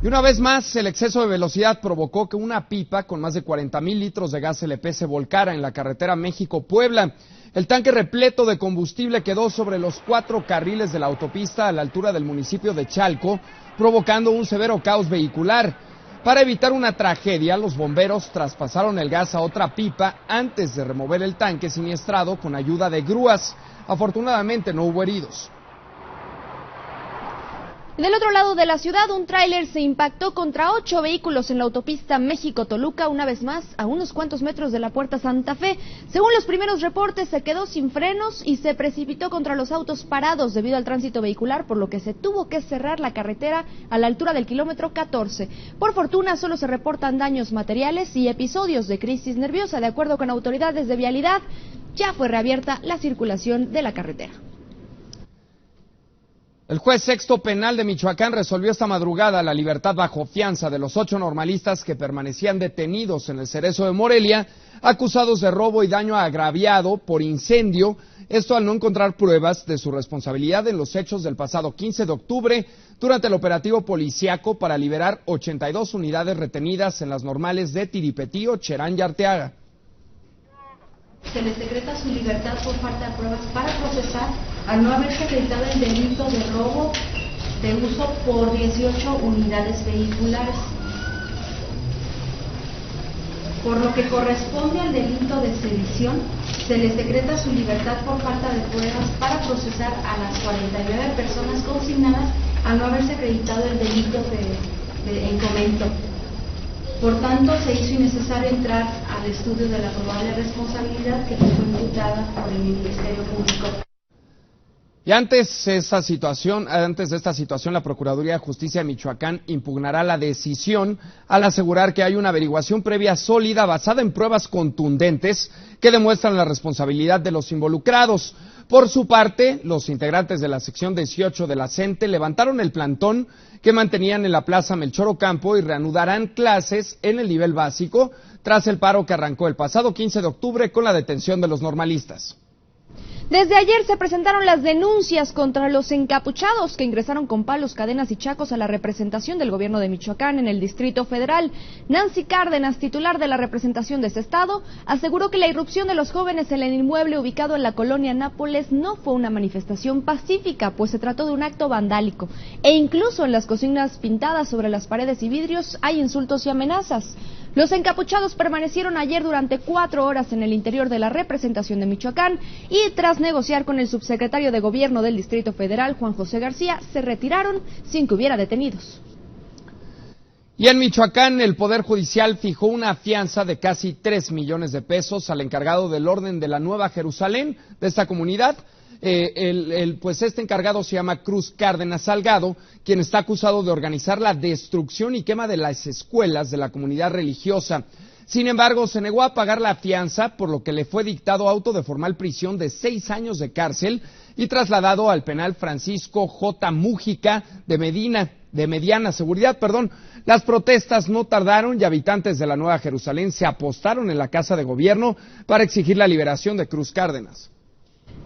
Y una vez más, el exceso de velocidad provocó que una pipa con más de 40,000 litros de gas LP se volcara en la carretera México-Puebla. El tanque repleto de combustible quedó sobre los 4 carriles de la autopista a la altura del municipio de Chalco, provocando un severo caos vehicular. Para evitar una tragedia, los bomberos traspasaron el gas a otra pipa antes de remover el tanque siniestrado con ayuda de grúas. Afortunadamente no hubo heridos. Del otro lado de la ciudad, un tráiler se impactó contra 8 vehículos en la autopista México-Toluca, una vez más a unos cuantos metros de la Puerta Santa Fe. Según los primeros reportes, se quedó sin frenos y se precipitó contra los autos parados debido al tránsito vehicular, por lo que se tuvo que cerrar la carretera a la altura del kilómetro 14. Por fortuna, solo se reportan daños materiales y episodios de crisis nerviosa. De acuerdo con autoridades de vialidad, ya fue reabierta la circulación de la carretera. El juez sexto penal de Michoacán resolvió esta madrugada la libertad bajo fianza de los 8 normalistas que permanecían detenidos en el Cerezo de Morelia, acusados de robo y daño agraviado por incendio, esto al no encontrar pruebas de su responsabilidad en los hechos del pasado 15 de octubre durante el operativo policíaco para liberar 82 unidades retenidas en las normales de Tiripetío, Cherán y Arteaga. Se les decreta su libertad por falta de pruebas para procesar al no haberse acreditado el delito de robo de uso por 18 unidades vehiculares. Por lo que corresponde al delito de sedición, se les decreta su libertad por falta de pruebas para procesar a las 49 personas consignadas al no haberse acreditado el delito en comento. Por tanto, se hizo innecesario entrar al estudio de la probable responsabilidad que fue imputada por el Ministerio Público. Y antes de esta situación, la Procuraduría de Justicia de Michoacán impugnará la decisión al asegurar que hay una averiguación previa sólida basada en pruebas contundentes que demuestran la responsabilidad de los involucrados. Por su parte, los integrantes de la sección 18 de la CENTE levantaron el plantón que mantenían en la Plaza Melchor Ocampo y reanudarán clases en el nivel básico tras el paro que arrancó el pasado 15 de octubre con la detención de los normalistas. Desde ayer se presentaron las denuncias contra los encapuchados que ingresaron con palos, cadenas y chacos a la representación del gobierno de Michoacán en el Distrito Federal. Nancy Cárdenas, titular de la representación de ese estado, aseguró que la irrupción de los jóvenes en el inmueble ubicado en la colonia Nápoles no fue una manifestación pacífica, pues se trató de un acto vandálico. E incluso en las consignas pintadas sobre las paredes y vidrios hay insultos y amenazas. Los encapuchados permanecieron ayer durante 4 horas en el interior de la representación de Michoacán y tras negociar con el subsecretario de Gobierno del Distrito Federal, Juan José García, se retiraron sin que hubiera detenidos. Y en Michoacán, el Poder Judicial fijó una fianza de casi 3 millones de pesos al encargado del orden de la Nueva Jerusalén de esta comunidad. Pues este encargado se llama Cruz Cárdenas Salgado, quien está acusado de organizar la destrucción y quema de las escuelas de la comunidad religiosa. Sin embargo, se negó a pagar la fianza, por lo que le fue dictado auto de formal prisión de 6 años de cárcel y trasladado al penal Francisco J. Mújica de mediana seguridad. Las protestas no tardaron y habitantes de la Nueva Jerusalén se apostaron en la Casa de Gobierno para exigir la liberación de Cruz Cárdenas.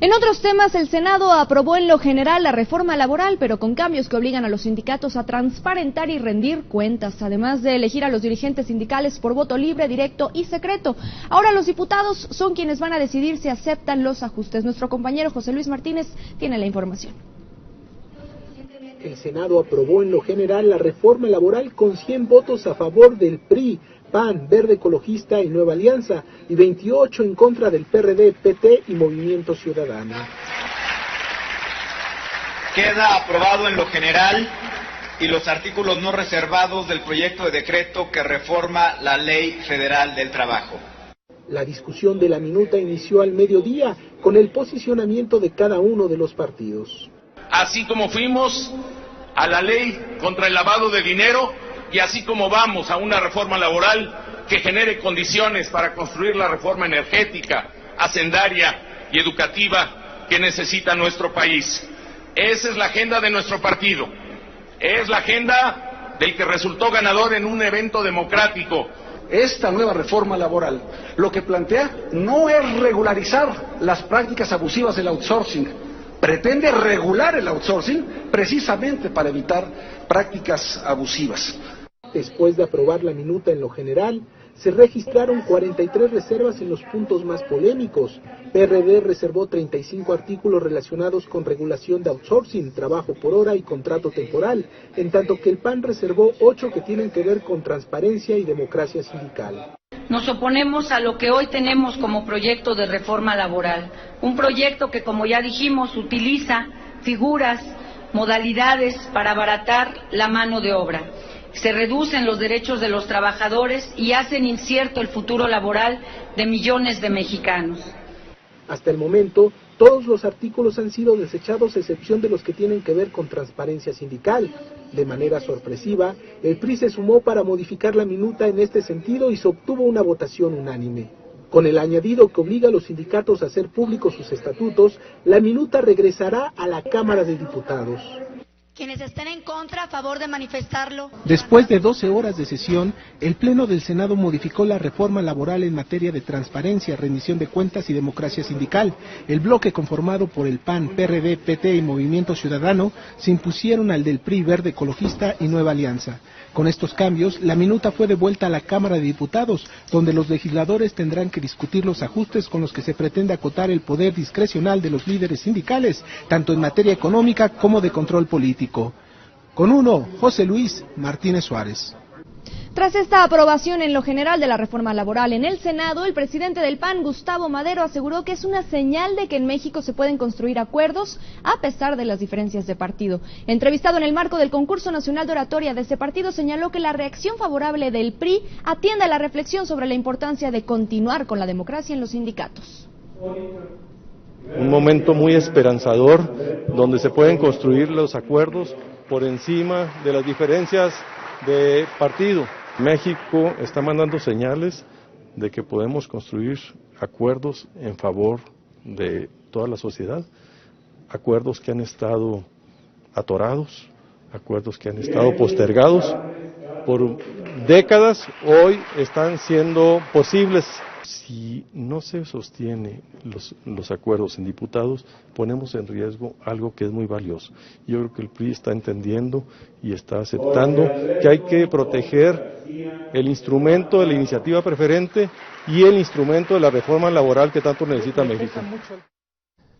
En otros temas, el Senado aprobó en lo general la reforma laboral, pero con cambios que obligan a los sindicatos a transparentar y rendir cuentas, además de elegir a los dirigentes sindicales por voto libre, directo y secreto. Ahora los diputados son quienes van a decidir si aceptan los ajustes. Nuestro compañero José Luis Martínez tiene la información. El Senado aprobó en lo general la reforma laboral con 100 votos a favor del PRI, PAN, Verde Ecologista y Nueva Alianza, y 28 en contra del PRD, PT y Movimiento Ciudadano. Queda aprobado en lo general y los artículos no reservados del proyecto de decreto que reforma la Ley Federal del Trabajo. La discusión de la minuta inició al mediodía con el posicionamiento de cada uno de los partidos. Así como fuimos a la ley contra el lavado de dinero, y así como vamos a una reforma laboral que genere condiciones para construir la reforma energética, hacendaria y educativa que necesita nuestro país. Esa es la agenda de nuestro partido. Es la agenda del que resultó ganador en un evento democrático. Esta nueva reforma laboral lo que plantea no es regularizar las prácticas abusivas del outsourcing, pretende regular el outsourcing precisamente para evitar prácticas abusivas. Después de aprobar la minuta en lo general, se registraron 43 reservas en los puntos más polémicos. PRD reservó 35 artículos relacionados con regulación de outsourcing, trabajo por hora y contrato temporal, en tanto que el PAN reservó 8 que tienen que ver con transparencia y democracia sindical. Nos oponemos a lo que hoy tenemos como proyecto de reforma laboral, un proyecto que, como ya dijimos, utiliza figuras, modalidades para abaratar la mano de obra. Se reducen los derechos de los trabajadores y hacen incierto el futuro laboral de millones de mexicanos. Hasta el momento, todos los artículos han sido desechados a excepción de los que tienen que ver con transparencia sindical. De manera sorpresiva, el PRI se sumó para modificar la minuta en este sentido y se obtuvo una votación unánime. Con el añadido que obliga a los sindicatos a hacer públicos sus estatutos, la minuta regresará a la Cámara de Diputados. Quienes estén en contra, a favor de manifestarlo. Después de 12 horas de sesión, el Pleno del Senado modificó la reforma laboral en materia de transparencia, rendición de cuentas y democracia sindical. El bloque conformado por el PAN, PRD, PT y Movimiento Ciudadano se impusieron al del PRI, Verde Ecologista y Nueva Alianza. Con estos cambios, la minuta fue devuelta a la Cámara de Diputados, donde los legisladores tendrán que discutir los ajustes con los que se pretende acotar el poder discrecional de los líderes sindicales, tanto en materia económica como de control político. Con uno, José Luis Martínez Suárez. Tras esta aprobación en lo general de la reforma laboral en el Senado, el presidente del PAN, Gustavo Madero, aseguró que es una señal de que en México se pueden construir acuerdos a pesar de las diferencias de partido. Entrevistado en el marco del concurso nacional de oratoria de ese partido, señaló que la reacción favorable del PRI atiende a la reflexión sobre la importancia de continuar con la democracia en los sindicatos. Un momento muy esperanzador donde se pueden construir los acuerdos por encima de las diferencias de partido. México está mandando señales de que podemos construir acuerdos en favor de toda la sociedad, acuerdos que han estado atorados, acuerdos que han estado postergados por décadas, hoy están siendo posibles. Si no se sostiene los acuerdos en diputados, ponemos en riesgo algo que es muy valioso. Yo creo que el PRI está entendiendo y está aceptando que hay que proteger el instrumento de la iniciativa preferente y el instrumento de la reforma laboral que tanto necesita México.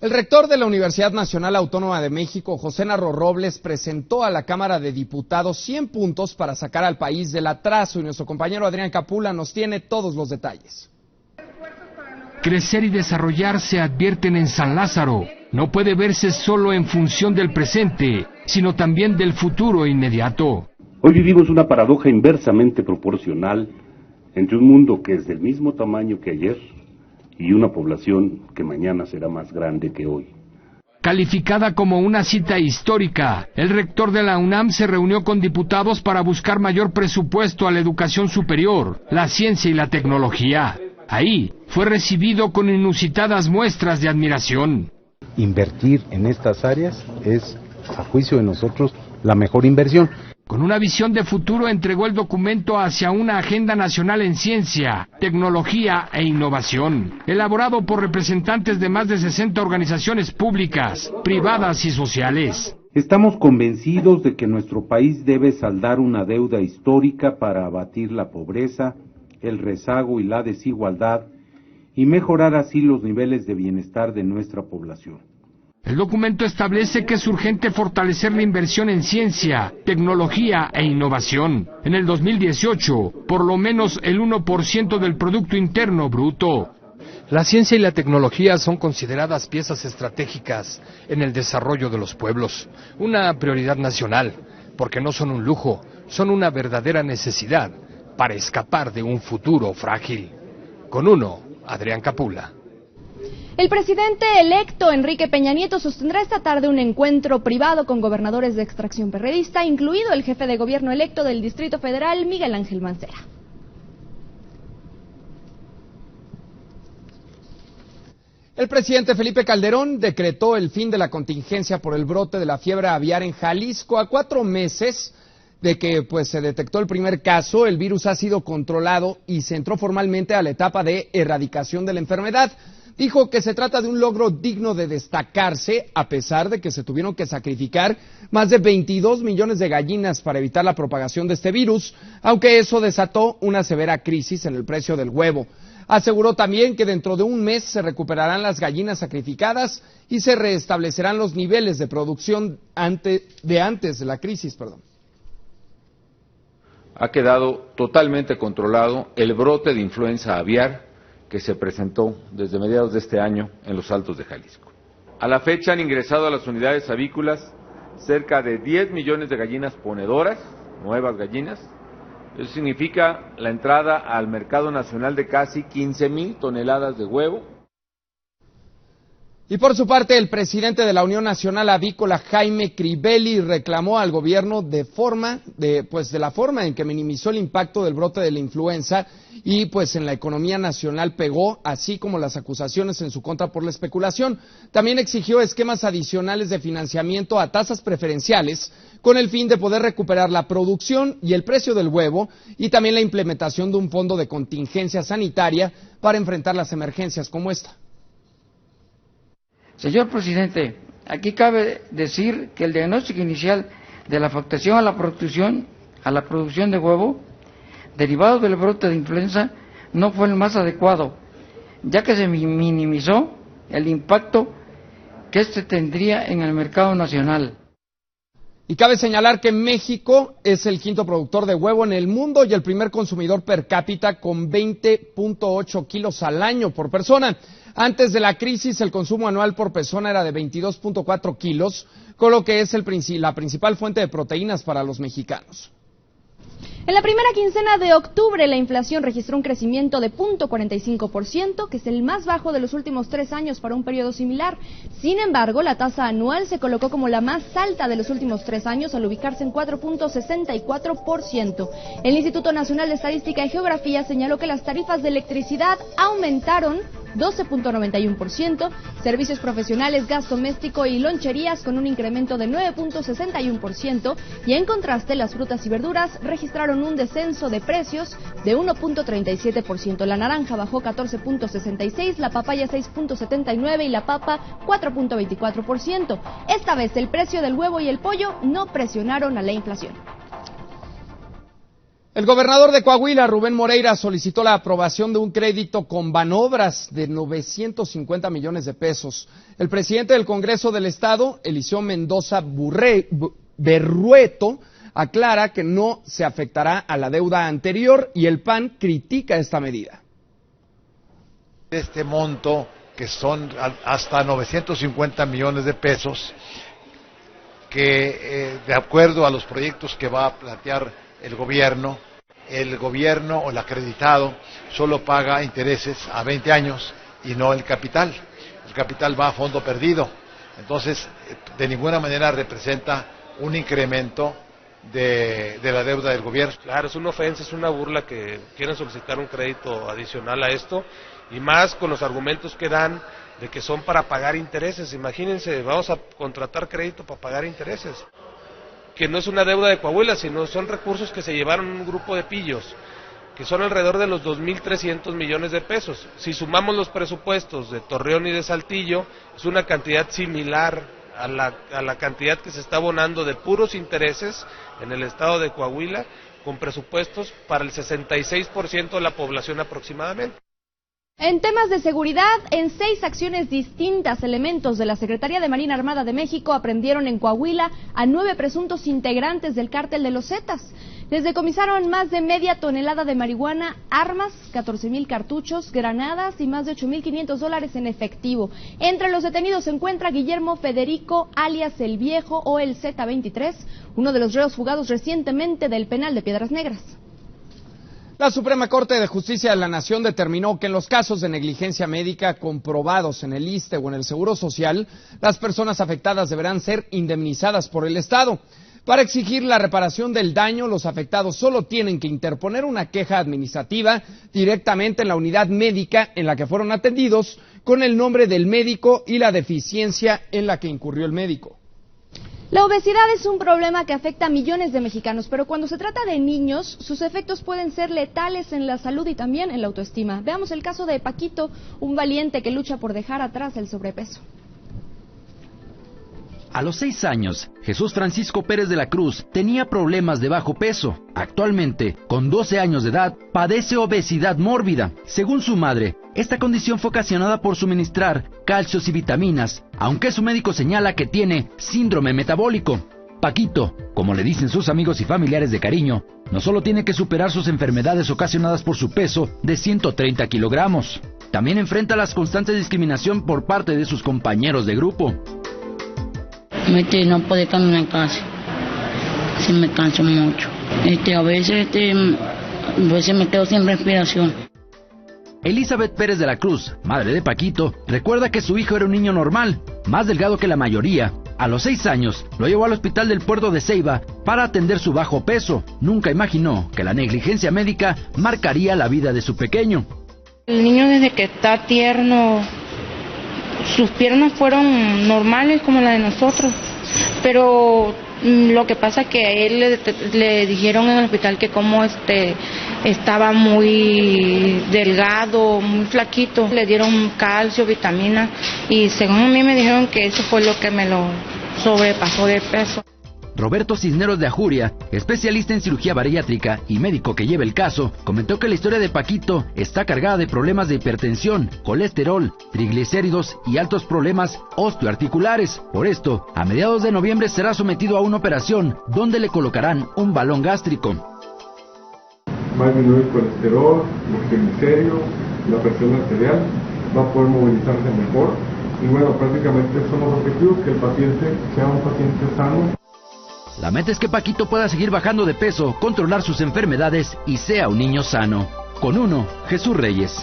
El rector de la Universidad Nacional Autónoma de México, José Narro Robles, presentó a la Cámara de Diputados 100 puntos para sacar al país del atraso y nuestro compañero Adrián Capula nos tiene todos los detalles. Crecer y desarrollarse, advierten en San Lázaro, no puede verse solo en función del presente, sino también del futuro inmediato. Hoy vivimos una paradoja inversamente proporcional entre un mundo que es del mismo tamaño que ayer y una población que mañana será más grande que hoy. Calificada como una cita histórica, el rector de la UNAM se reunió con diputados para buscar mayor presupuesto a la educación superior, la ciencia y la tecnología. Ahí fue recibido con inusitadas muestras de admiración. Invertir en estas áreas es, a juicio de nosotros, la mejor inversión. Con una visión de futuro entregó el documento hacia una agenda nacional en ciencia, tecnología e innovación, elaborado por representantes de más de 60 organizaciones públicas, privadas y sociales. Estamos convencidos de que nuestro país debe saldar una deuda histórica para abatir la pobreza, el rezago y la desigualdad y mejorar así los niveles de bienestar de nuestra población. El documento establece que es urgente fortalecer la inversión en ciencia, tecnología e innovación. En el 2018, por lo menos el 1% del Producto Interno Bruto. La ciencia y la tecnología son consideradas piezas estratégicas en el desarrollo de los pueblos. Una prioridad nacional, porque no son un lujo, son una verdadera necesidad para escapar de un futuro frágil. Con uno, Adrián Capula. El presidente electo Enrique Peña Nieto sostendrá esta tarde un encuentro privado con gobernadores de extracción perredista, incluido el jefe de gobierno electo del Distrito Federal, Miguel Ángel Mancera. El presidente Felipe Calderón decretó el fin de la contingencia por el brote de la fiebre aviar en Jalisco. A 4 meses de que se detectó el primer caso, el virus ha sido controlado y se entró formalmente a la etapa de erradicación de la enfermedad. dijo que se trata de un logro digno de destacarse, a pesar de que se tuvieron que sacrificar más de 22 millones de gallinas para evitar la propagación de este virus, aunque eso desató una severa crisis en el precio del huevo. Aseguró también que dentro de un mes se recuperarán las gallinas sacrificadas y se restablecerán los niveles de producción antes de la crisis. Ha quedado totalmente controlado el brote de influenza aviar que se presentó desde mediados de este año en los Altos de Jalisco. A la fecha han ingresado a las unidades avícolas cerca de 10 millones de gallinas ponedoras, nuevas gallinas. Eso significa la entrada al mercado nacional de casi 15,000 toneladas de huevo. Y por su parte, el presidente de la Unión Nacional Avícola, Jaime Crivelli, reclamó al gobierno de la forma en que minimizó el impacto del brote de la influenza y pues en la economía nacional pegó, así como las acusaciones en su contra por la especulación. También exigió esquemas adicionales de financiamiento a tasas preferenciales con el fin de poder recuperar la producción y el precio del huevo y también la implementación de un fondo de contingencia sanitaria para enfrentar las emergencias como esta. Señor presidente, aquí cabe decir que el diagnóstico inicial de la afectación a la producción de huevo derivado del brote de influenza no fue el más adecuado, ya que se minimizó el impacto que este tendría en el mercado nacional. Y cabe señalar que México es el quinto productor de huevo en el mundo y el primer consumidor per cápita con 20.8 kilos al año por persona. Antes de la crisis, el consumo anual por persona era de 22.4 kilos, con lo que es la principal fuente de proteínas para los mexicanos. En la primera quincena de octubre, la inflación registró un crecimiento de 0.45%, que es el más bajo de los últimos 3 años para un periodo similar. Sin embargo, la tasa anual se colocó como la más alta de los últimos 3 años, al ubicarse en 4.64%. El Instituto Nacional de Estadística y Geografía señaló que las tarifas de electricidad aumentaron 12.91%, servicios profesionales, gas doméstico y loncherías con un incremento de 9.61%, y en contraste las frutas y verduras registraron un descenso de precios de 1.37%. La naranja bajó 14.66%, la papaya 6.79% y la papa 4.24%. Esta vez el precio del huevo y el pollo no presionaron a la inflación. El gobernador de Coahuila, Rubén Moreira, solicitó la aprobación de un crédito con Banobras de 950 millones de pesos. El presidente del Congreso del Estado, Eliseo Mendoza Berrueto, aclara que no se afectará a la deuda anterior y el PAN critica esta medida. Este monto, que son hasta 950 millones de pesos, que de acuerdo a los proyectos que va a plantear el gobierno o el acreditado solo paga intereses a 20 años y no el capital. El capital va a fondo perdido. Entonces, de ninguna manera representa un incremento de la deuda del gobierno. Claro, es una ofensa, es una burla que quieran solicitar un crédito adicional a esto, y más con los argumentos que dan de que son para pagar intereses. Imagínense, vamos a contratar crédito para pagar intereses. Que no es una deuda de Coahuila, sino son recursos que se llevaron un grupo de pillos, que son alrededor de los 2.300 millones de pesos. Si sumamos los presupuestos de Torreón y de Saltillo, es una cantidad similar a la cantidad que se está abonando de puros intereses en el estado de Coahuila, con presupuestos para el 66% de la población aproximadamente. En temas de seguridad, en 6 acciones distintas, elementos de la Secretaría de Marina Armada de México aprendieron en Coahuila a 9 presuntos integrantes del cártel de los Zetas. Les decomisaron más de media tonelada de marihuana, armas, 14,000 cartuchos, granadas y más de $8,500 en efectivo. Entre los detenidos se encuentra Guillermo Federico, alias El Viejo o el Z23, uno de los reos fugados recientemente del penal de Piedras Negras. La Suprema Corte de Justicia de la Nación determinó que en los casos de negligencia médica comprobados en el ISSSTE o en el Seguro Social, las personas afectadas deberán ser indemnizadas por el Estado. Para exigir la reparación del daño, los afectados solo tienen que interponer una queja administrativa directamente en la unidad médica en la que fueron atendidos, con el nombre del médico y la deficiencia en la que incurrió el médico. La obesidad es un problema que afecta a millones de mexicanos, pero cuando se trata de niños, sus efectos pueden ser letales en la salud y también en la autoestima. Veamos el caso de Paquito, un valiente que lucha por dejar atrás el sobrepeso. A los 6 años, Jesús Francisco Pérez de la Cruz tenía problemas de bajo peso. Actualmente, con 12 años de edad, padece obesidad mórbida. Según su madre, esta condición fue ocasionada por suministrar calcios y vitaminas, aunque su médico señala que tiene síndrome metabólico. Paquito, como le dicen sus amigos y familiares de cariño, no solo tiene que superar sus enfermedades ocasionadas por su peso de 130 kilogramos, también enfrenta la constante discriminación por parte de sus compañeros de grupo. No puedo caminar casi, si me canso mucho. A veces me quedo sin respiración. Elizabeth Pérez de la Cruz, madre de Paquito, recuerda que su hijo era un niño normal, más delgado que la mayoría. A los 6 años, lo llevó al hospital del puerto de Ceiba para atender su bajo peso. Nunca imaginó que la negligencia médica marcaría la vida de su pequeño. El niño desde que está tierno, sus piernas fueron normales como las de nosotros, pero lo que pasa es que a él le dijeron en el hospital que como estaba muy delgado, muy flaquito, le dieron calcio, vitaminas, y según a mí me dijeron que eso fue lo que me lo sobrepasó de peso. Roberto Cisneros de Ajuria, especialista en cirugía bariátrica y médico que lleva el caso, comentó que la historia de Paquito está cargada de problemas de hipertensión, colesterol, triglicéridos y altos problemas osteoarticulares. Por esto, a mediados de noviembre será sometido a una operación donde le colocarán un balón gástrico. Va a disminuir el colesterol, los triglicéridos, la presión arterial, va a poder movilizarse mejor y bueno, prácticamente son los objetivos, que el paciente sea un paciente sano. La meta es que Paquito pueda seguir bajando de peso, controlar sus enfermedades y sea un niño sano. Con uno, Jesús Reyes.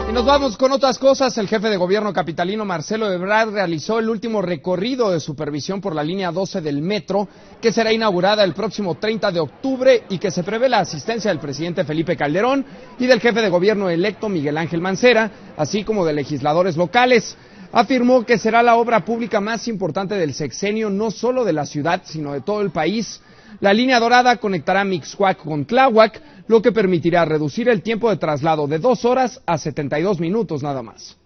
Y nos vamos con otras cosas. El jefe de gobierno capitalino, Marcelo Ebrard, realizó el último recorrido de supervisión por la línea 12 del metro, que será inaugurada el próximo 30 de octubre y que se prevé la asistencia del presidente Felipe Calderón y del jefe de gobierno electo, Miguel Ángel Mancera, así como de legisladores locales. Afirmó que será la obra pública más importante del sexenio, no solo de la ciudad, sino de todo el país. La línea dorada conectará Mixcoac con Tláhuac, lo que permitirá reducir el tiempo de traslado de 2 horas a 72 minutos nada más.